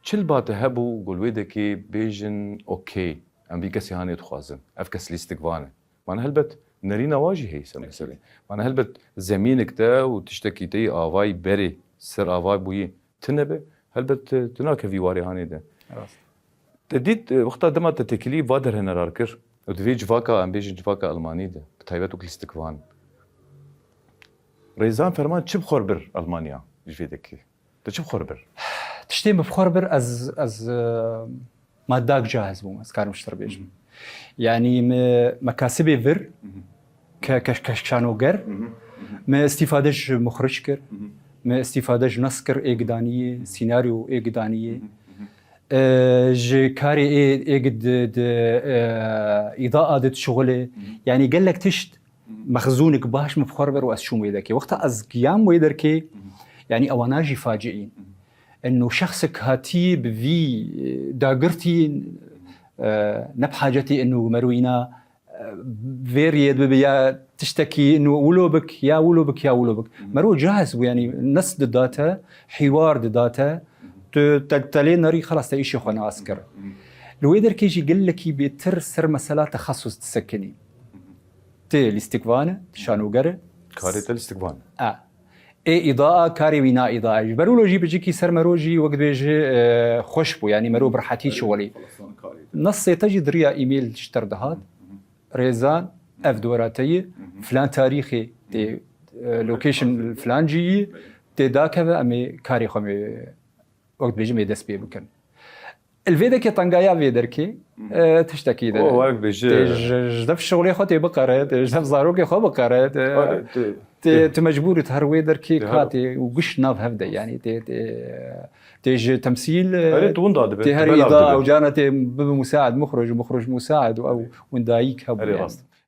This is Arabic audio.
چل بات هبو قلويدا كي بيجن اوكي ام بيكسي هاني تخوازن افكس ليستقوانه معناها هلبت نرينا واجي هي مثلا معناها هلبت زمينك دا وتشتكي تي افاي بري سر افاي بوي تنبه هلبت تناك في واري هاني ده تديت وقتها دما تتكلي بادر هنا راركر ودفي جفاكا ام بيجن جفاكا الماني ده بتايبت وكليستقوان ريزان فرمان چه بخور بر المانيا جفيدك تشوف خربر تشتي بخربر از ماداك جاهز بوم از كارم شتر بيجم يعني مكاسبي فر كشانو گر ما استفادهش مخرج كر ما استفادهش نسكر ايقدانية سيناريو ايقدانية جي كاري ايقد اضاءة دت شغله يعني قال لك تشت مخزونك باش مبخربر واس شو ويدركي وقتها از قيام ويدركي يعني اواناجي فاجئين انه شخصك هاتي بفي داقرتي نبحاجتي انه مروينا فيريد بيا تشتكي انه ولوبك يا ولوبك يا ولوبك مرو جاهز يعني نسد الداتا حوار الداتا تلي ناري خلاص تعيش خونا عسكر الويدر كيجي يقول لك بيتر سر مسألة تخصص تسكني تي الاستقبانه شانو قره كاري الاستقبان اي اضاءه كاري وينا اضاءه برولوجي بيجيكي سر مروجي وقت بيجي خوشبو يعني مرو برحتي شغلي نص تجد ريا ايميل اشتردهات ريزان اف دوراتي فلان تاريخي تي لوكيشن فلانجي تي داكبه امي كاري خمي وقت بيجي ميدس بي بكن الفيدا كي طنقايا فيدركي تشتكي ده وقت بيجي جدف شغلي خوتي بقره جدف زاروكي خو بقره تمجبور تهرويدر كي كاتي وقش ناف هفدا يعني تيجي تمثيل تهري اضاءه وجانا بمساعد مخرج مساعد او وندايك هبو